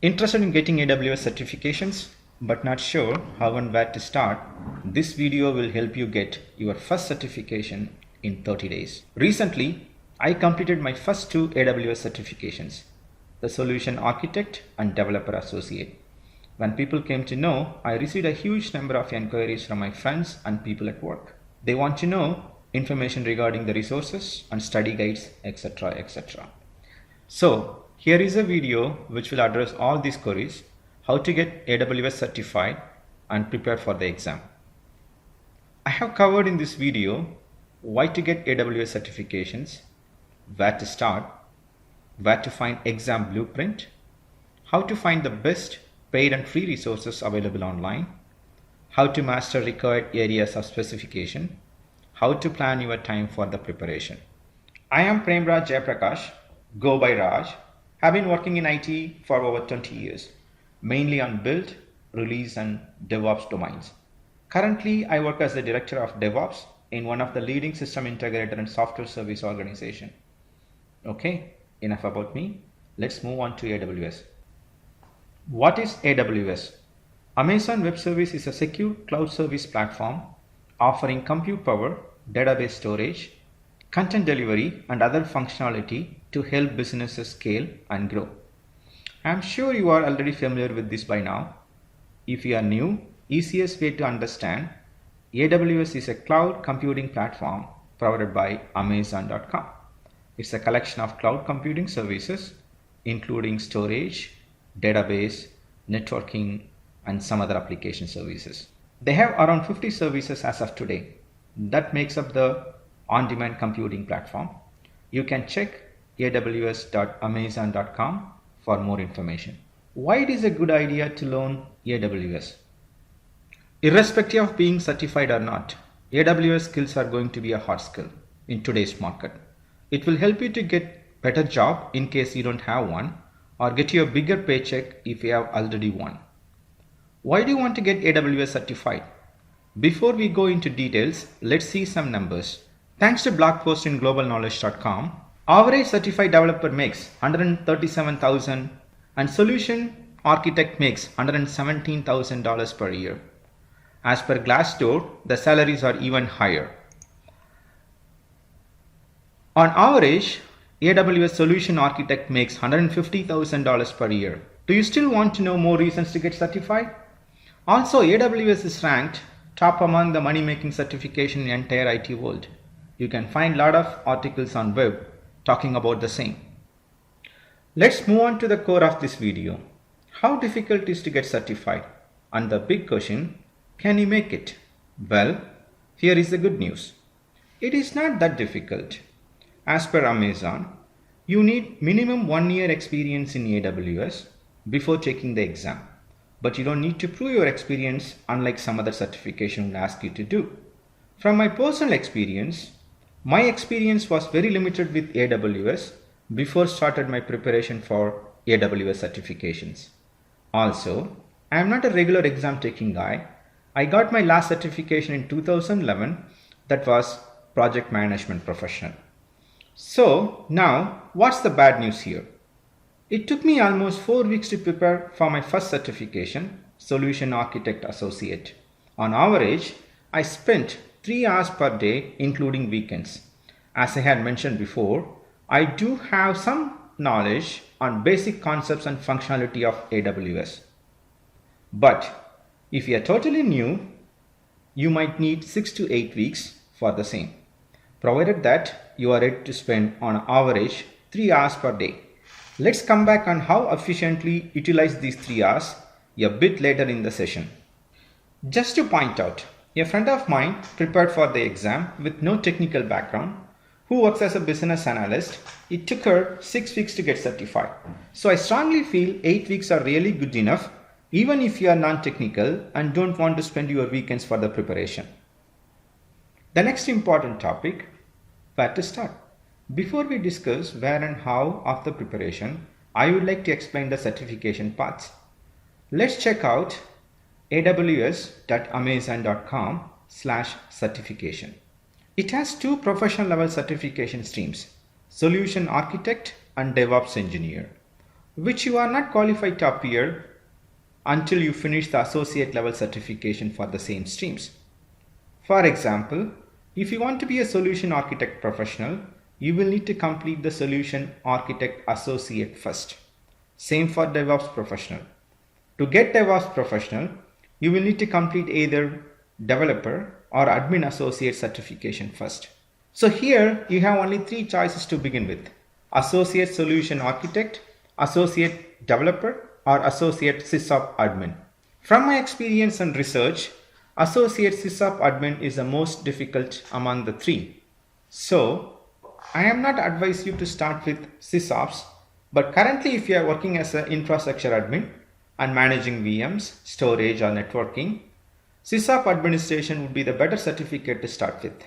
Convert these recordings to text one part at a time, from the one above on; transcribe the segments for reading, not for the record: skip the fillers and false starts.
Interested in getting AWS certifications but not sure how and where to start? This video will help you get your first certification in 30 days. Recently, I completed my first two AWS certifications, the Solution Architect and Developer Associate. When people came to know, I received a huge number of inquiries from my friends and people at work. They want to know information regarding the resources and study guides, etc. etc. So here is a video which will address all these queries, how to get AWS certified and prepare for the exam. I have covered in this video why to get AWS certifications, where to start, where to find exam blueprint, how to find the best paid and free resources available online, how to master required areas of specification, how to plan your time for the preparation. I am Premraj Jayaprakash, go by Raj. Have been working in IT for over 20 years, mainly on build, release and DevOps domains. Currently, I work as the Director of DevOps in one of the leading system integrator and software service organization. Okay, enough about me. Let's move on to AWS. What is AWS? Amazon Web Service is a secure cloud service platform offering compute power, database storage, content delivery and other functionality to help businesses scale and grow. I am sure you are already familiar with this by now. If you are new, easiest way to understand, AWS is a cloud computing platform provided by Amazon.com. It's a collection of cloud computing services including storage, database, networking and some other application services. They have around 50 services as of today. That makes up the on-demand computing platform. You can check aws.amazon.com for more information. Why it is a good idea to learn AWS? Irrespective of being certified or not, AWS skills are going to be a hot skill in today's market. It will help you to get better job in case you don't have one, or get you a bigger paycheck if you have already one. Why do you want to get AWS certified? Before we go into details, let's see some numbers. Thanks to blog post in globalknowledge.com, average certified developer makes $137,000 and solution architect makes $117,000 per year. As per Glassdoor, the salaries are even higher. On average, AWS solution architect makes $150,000 per year. Do you still want to know more reasons to get certified? Also, AWS is ranked top among the money-making certification in the entire IT world. You can find a lot of articles on web talking about the same. Let's move on to the core of this video. How difficult it is to get certified? And the big question, can you make it? Well, here is the good news. It is not that difficult. As per Amazon, you need minimum 1 year experience in AWS before taking the exam. But you don't need to prove your experience unlike some other certification will ask you to do. From my personal experience, my experience was very limited with AWS before started my preparation for AWS certifications. Also, I am not a regular exam taking guy. I got my last certification in 2011, that was Project Management Professional. So now, what's the bad news here? It took me almost 4 weeks to prepare for my first certification, Solution Architect Associate. On average, I spent 3 hours per day, including weekends. As I had mentioned before, I do have some knowledge on basic concepts and functionality of AWS. But if you are totally new, you might need 6 to 8 weeks for the same, provided that you are ready to spend on average 3 hours per day. Let's come back on how efficiently utilize these 3 hours a bit later in the session. Just to point out, a friend of mine prepared for the exam with no technical background, who works as a business analyst. It took her 6 weeks to get certified. So I strongly feel 8 weeks are really good enough, even if you are non-technical and don't want to spend your weekends for the preparation. The next important topic, where to start. Before we discuss where and how of the preparation, I would like to explain the certification paths. Let's check out aws.amazon.com/certification. It has 2 professional level certification streams, Solution Architect and DevOps Engineer. which you are not qualified to appear until you finish the associate level certification for the same streams. For example, if you want to be a solution architect professional, you will need to complete the solution architect associate first. Same for DevOps professional. To get DevOps professional, you will need to complete either developer or admin associate certification first. So here you have only 3 choices to begin with: associate solution architect, associate developer, or associate sysop admin. From my experience and research, associate sysop admin is the most difficult among the 3. So I am not advise you to start with sysops, but currently if you are working as an infrastructure admin and managing VMs, storage or networking, sysop administration would be the better certificate to start with.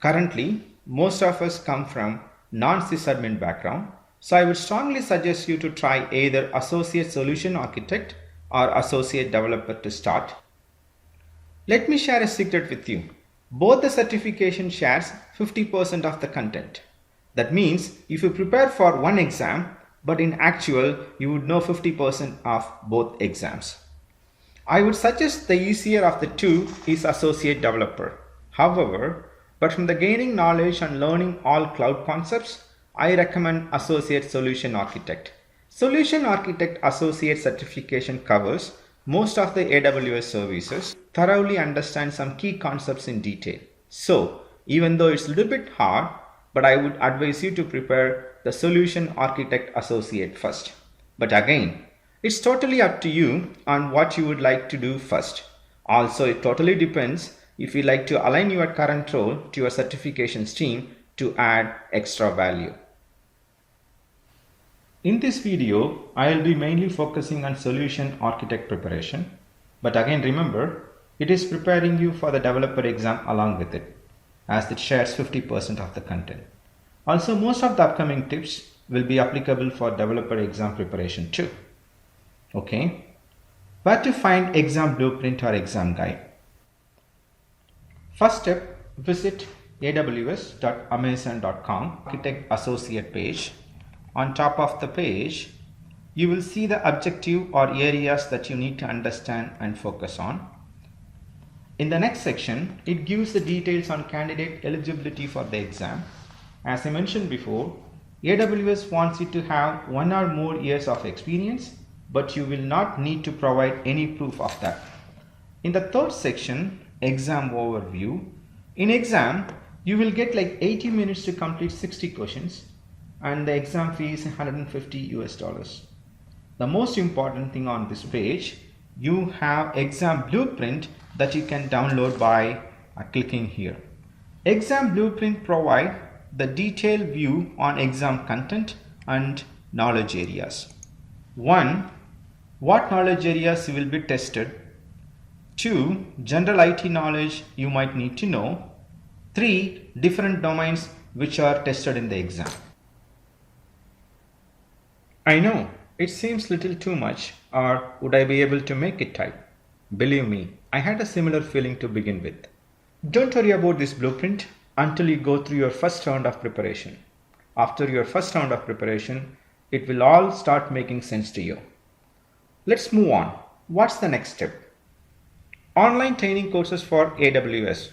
Currently, most of us come from non-sysadmin background, so I would strongly suggest you to try either associate solution architect or associate developer to start. Let me share a secret with you. Both the certification shares 50% of the content. That means if you prepare for one exam, but in actual you would know 50% of both exams. I would suggest the easier of the two is associate developer. However, but from the gaining knowledge and learning all cloud concepts, I recommend associate solution architect. Solution architect associate certification covers most of the AWS services, thoroughly understand some key concepts in detail. So even though it's a little bit hard, but I would advise you to prepare the solution architect associate first. But again, it's totally up to you on what you would like to do first. Also, it totally depends if you like to align your current role to your certification stream to add extra value. In this video, I will be mainly focusing on solution architect preparation. But again, remember, it is preparing you for the developer exam along with it, as it shares 50% of the content. Also, most of the upcoming tips will be applicable for developer exam preparation too. Okay, where to find exam blueprint or exam guide? First step, visit aws.amazon.com architect associate page. On top of the page, you will see the objective or areas that you need to understand and focus on. In the next section, it gives the details on candidate eligibility for the exam. As I mentioned before, AWS wants you to have 1 or more years of experience, but you will not need to provide any proof of that. In the third section, exam overview, in exam, you will get like 80 minutes to complete 60 questions. And the exam fee is $150. The most important thing on this page, you have exam blueprint that you can download by clicking here. Exam blueprint provide the detailed view on exam content and knowledge areas. 1. What knowledge areas will be tested. 2. General IT knowledge you might need to know. 3. Different domains which are tested in the exam. I know, it seems little too much, or would I be able to make it type? Believe me, I had a similar feeling to begin with. Don't worry about this blueprint until you go through your first round of preparation. After your first round of preparation, it will all start making sense to you. Let's move on. What's the next step? Online training courses for AWS.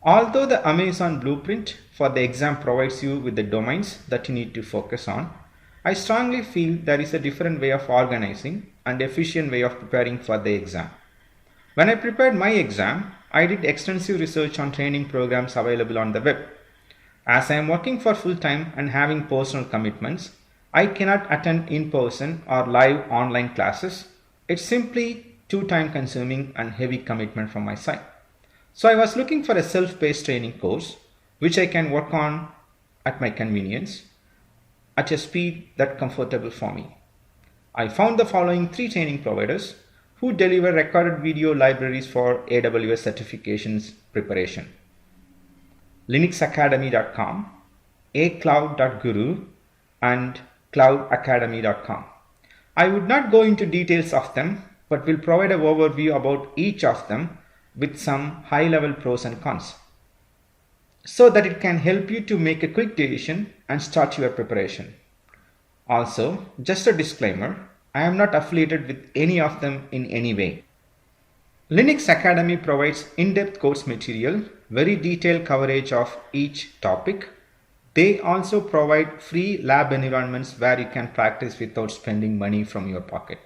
Although the Amazon blueprint for the exam provides you with the domains that you need to focus on, I strongly feel there is a different way of organizing and efficient way of preparing for the exam. When I prepared my exam, I did extensive research on training programs available on the web. As I am working for full time and having personal commitments, I cannot attend in-person or live online classes. It's simply too time consuming and heavy commitment from my side. So I was looking for a self-paced training course which I can work on at my convenience, at a speed that's comfortable for me. I found the following 3 training providers who deliver recorded video libraries for AWS certifications preparation: linuxacademy.com, acloud.guru, and cloudacademy.com. I would not go into details of them, but will provide an overview about each of them with some high-level pros and cons, so that it can help you to make a quick decision and start your preparation. Also, just a disclaimer, I am not affiliated with any of them in any way. Linux Academy provides in-depth course material, very detailed coverage of each topic. They also provide free lab environments where you can practice without spending money from your pocket.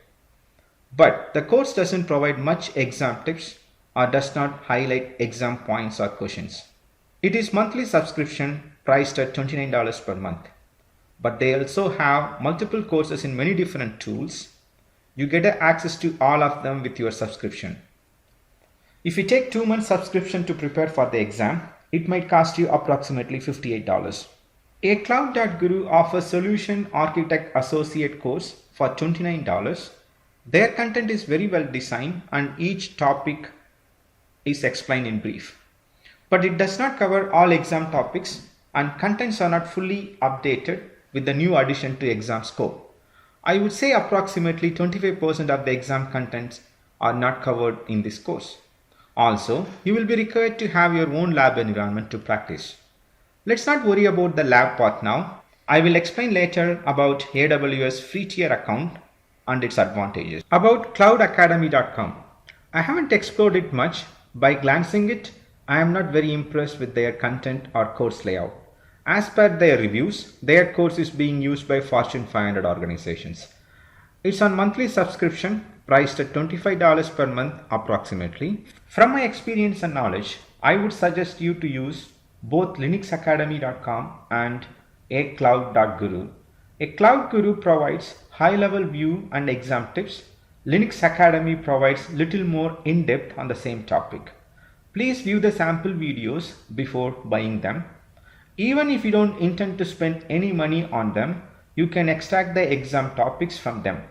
But the course doesn't provide much exam tips or does not highlight exam points or questions. It is monthly subscription priced at $29 per month. But they also have multiple courses in many different tools. You get access to all of them with your subscription. If you take 2 months subscription to prepare for the exam, it might cost you approximately $58. acloud.guru offers Solution Architect Associate course for $29. Their content is very well designed and each topic is explained in brief. But it does not cover all exam topics and contents are not fully updated with the new addition to exam scope. I would say approximately 25% of the exam contents are not covered in this course. Also, you will be required to have your own lab environment to practice. Let's not worry about the lab part now. I will explain later about AWS free tier account and its advantages. About cloudacademy.com. I haven't explored it much. By glancing it, I am not very impressed with their content or course layout. As per their reviews, their course is being used by Fortune 500 organizations. It's on monthly subscription priced at $25 per month approximately. From my experience and knowledge, I would suggest you to use both linuxacademy.com and acloud.guru. acloud.guru provides high-level view and exam tips. Linux Academy provides little more in-depth on the same topic. Please view the sample videos before buying them. Even if you don't intend to spend any money on them, you can extract the exam topics from them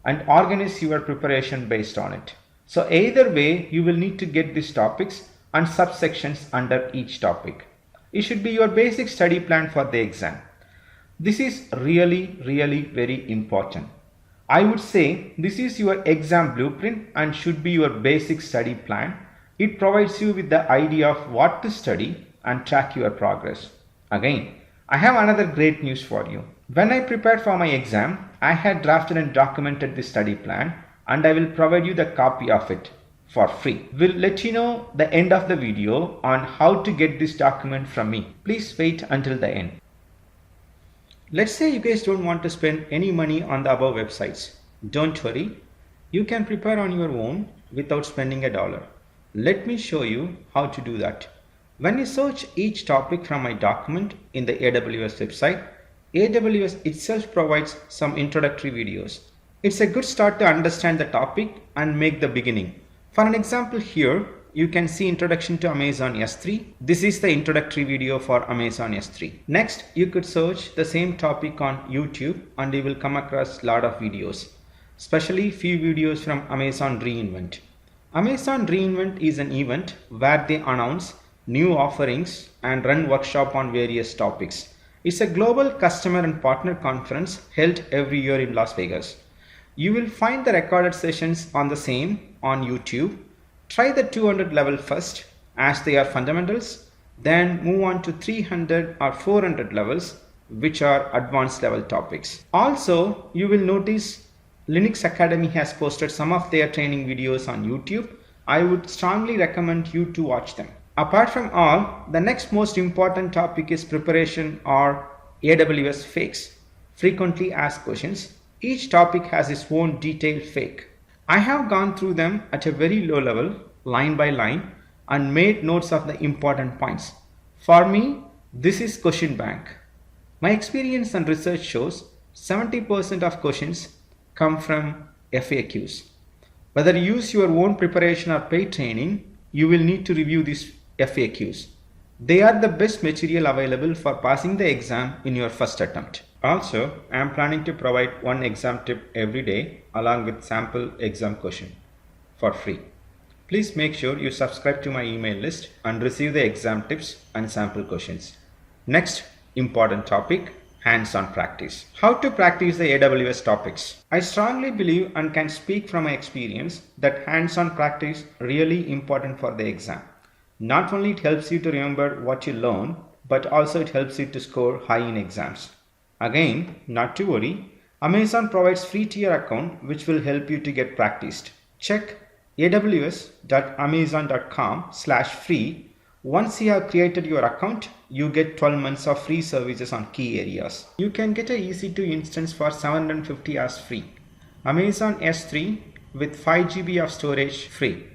and organize your preparation based on it. So either way, you will need to get these topics and subsections under each topic. It should be your basic study plan for the exam. This is really very important. I would say this is your exam blueprint and should be your basic study plan. It provides you with the idea of what to study and track your progress. Again, I have another great news for you. When I prepared for my exam, I had drafted and documented the study plan and I will provide you the copy of it for free. We'll let you know the end of the video on how to get this document from me. Please wait until the end. Let's say you guys don't want to spend any money on the above websites. Don't worry, you can prepare on your own without spending $1. Let me show you how to do that. When you search each topic from my document in the AWS website, AWS itself provides some introductory videos. It's a good start to understand the topic and make the beginning. For an example here, you can see Introduction to Amazon S3. This is the introductory video for Amazon S3. Next, you could search the same topic on YouTube and you will come across a lot of videos, especially few videos from Amazon reInvent. Amazon reInvent is an event where they announce new offerings and run workshop on various topics. It's a global customer and partner conference held every year in Las Vegas. You will find the recorded sessions on the same on YouTube. Try the 200 level first as they are fundamentals, then move on to 300 or 400 levels which are advanced level topics. Also, you will notice Linux Academy has posted some of their training videos on YouTube. I would strongly recommend you to watch them. Apart from all, the next most important topic is preparation or AWS fakes, frequently asked questions. Each topic has its own detailed fake. I have gone through them at a very low level, line by line, and made notes of the important points. For me, this is question bank. My experience and research shows 70% of questions come from FAQs. Whether you use your own preparation or paid training, you will need to review these FAQs. They are the best material available for passing the exam in your first attempt. Also, I am planning to provide one exam tip every day along with sample exam question for free. Please make sure you subscribe to my email list and receive the exam tips and sample questions. Next important topic, hands-on practice. How to practice the AWS topics. I strongly believe and can speak from my experience that hands-on practice is really important for the exam. Not only it helps you to remember what you learn, but also it helps you to score high in exams. Again, not to worry, Amazon provides free tier account which will help you to get practiced. Check aws.amazon.com/free. Once you have created your account, you get 12 months of free services on key areas. You can get a EC2 instance for 750 hours free. Amazon S3 with 5 GB of storage free.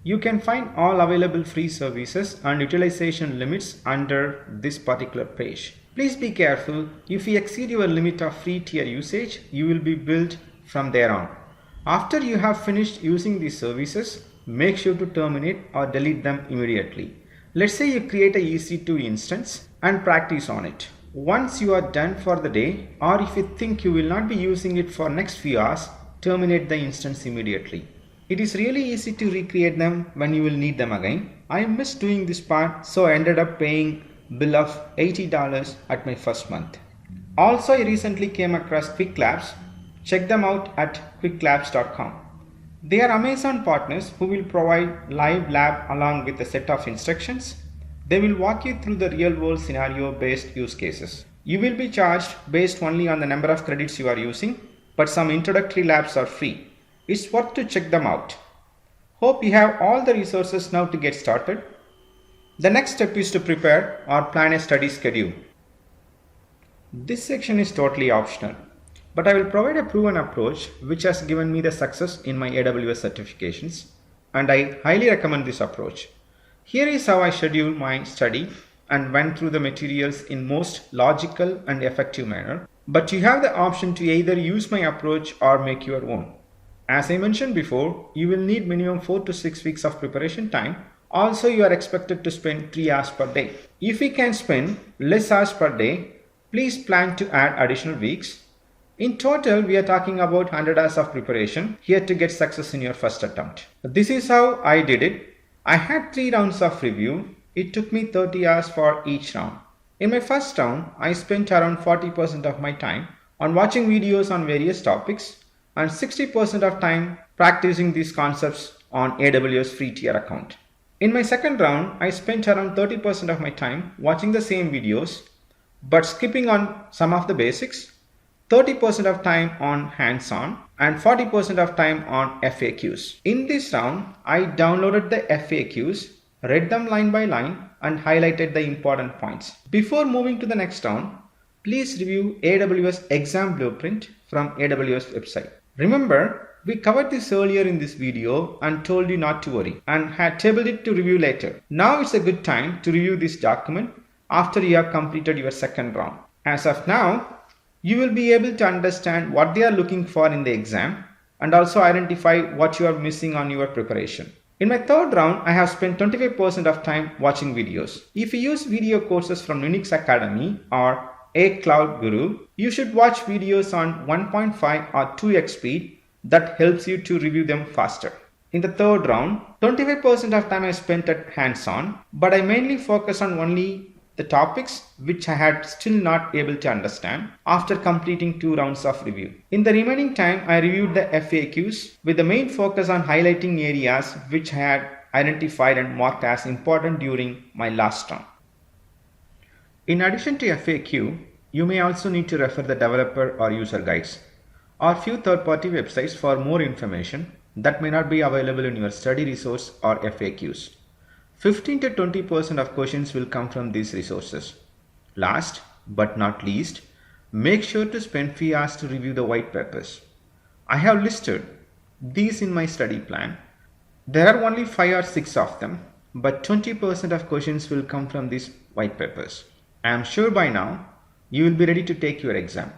You can find all available free services and utilization limits under this particular page. Please be careful. If you exceed your limit of free tier usage, you will be billed from there on. After you have finished using these services, make sure to terminate or delete them immediately. Let's say you create a EC2 instance and practice on it. Once you are done for the day, or if you think you will not be using it for next few hours, terminate the instance immediately. It is really easy to recreate them when you will need them again. I missed doing this part, so I ended up paying bill of $80 at my first month. Also, I recently came across Kwiklabs. Check them out at Kwiklabs.com. They are Amazon partners who will provide live lab along with a set of instructions. They will walk you through the real world scenario based use cases. You will be charged based only on the number of credits you are using, but some introductory labs are free. It's worth to check them out. Hope you have all the resources now to get started. The next step is to prepare or plan a study schedule. This section is totally optional, but I will provide a proven approach which has given me the success in my AWS certifications, and I highly recommend this approach. Here is how I schedule my study and went through the materials in most logical and effective manner, but you have the option to either use my approach or make your own. As I mentioned before, you will need minimum 4 to 6 weeks of preparation time. Also, you are expected to spend 3 hours per day. If you can spend less hours per day, please plan to add additional weeks. In total, we are talking about 100 hours of preparation here to get success in your first attempt. This is how I did it. I had 3 rounds of review. It took me 30 hours for each round. In my first round, I spent around 40% of my time on watching videos on various topics and 60% of time practicing these concepts on AWS free tier account. In my second round, I spent around 30% of my time watching the same videos, but skipping on some of the basics, 30% of time on hands-on, and 40% of time on FAQs. In this round, I downloaded the FAQs, read them line by line, and highlighted the important points. Before moving to the next round, please review AWS exam blueprint from AWS website. Remember, we covered this earlier in this video and told you not to worry and had tabled it to review later. Now it's a good time to review this document after you have completed your second round. As of now, you will be able to understand what they are looking for in the exam and also identify what you are missing on your preparation. In my third round, I have spent 25% of time watching videos. If you use video courses from Linux Academy or acloud.guru, you should watch videos on 1.5 or 2x speed. That helps you to review them faster. In the third round, 25% of time I spent at hands-on, but I mainly focused on only the topics which I had still not able to understand after completing 2 rounds of review. In the remaining time, I reviewed the FAQs with the main focus on highlighting areas which I had identified and marked as important during my last round. In addition to FAQ, you may also need to refer the developer or user guides or few third-party websites for more information that may not be available in your study resource or FAQs. 15 to 20% of questions will come from these resources. Last but not least, make sure to spend few hours to review the white papers. I have listed these in my study plan. There are only 5 or 6 of them, but 20% of questions will come from these white papers. I am sure by now you will be ready to take your exam.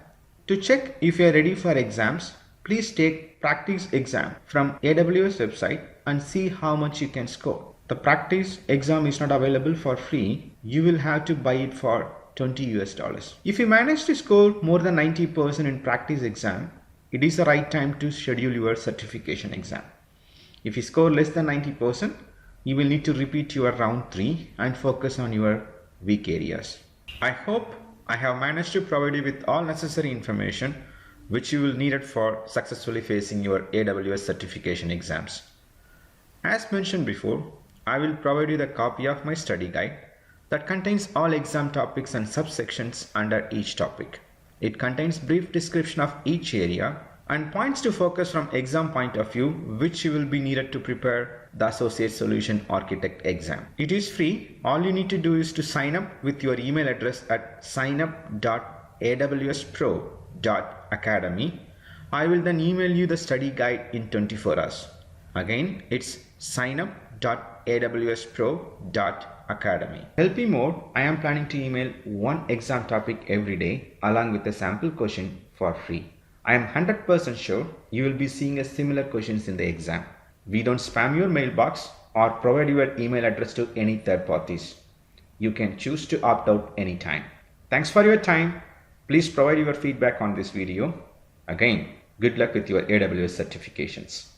To check if you are ready for exams, please take practice exam from AWS website and see how much you can score. The practice exam is not available for free. You will have to buy it for $20. If you manage to score more than 90% in practice exam, it is the right time to schedule your certification exam. If you score less than 90%, you will need to repeat your round 3 and focus on your weak areas. I hope I have managed to provide you with all necessary information which you will need it for successfully facing your AWS certification exams. As mentioned before, I will provide you the copy of my study guide that contains all exam topics and subsections under each topic. It contains brief description of each area and points to focus from exam point of view, which you will be needed to prepare the Associate Solution Architect exam. It is free. All you need to do is to sign up with your email address at signup.awspro.academy. I will then email you the study guide in 24 hours. Again, it's signup.awspro.academy. Helping mode, I am planning to email one exam topic every day along with a sample question for free. I am 100% sure you will be seeing a similar questions in the exam. We don't spam your mailbox or provide your email address to any third parties. You can choose to opt out anytime. Thanks for your time. Please provide your feedback on this video. Again, good luck with your AWS certifications.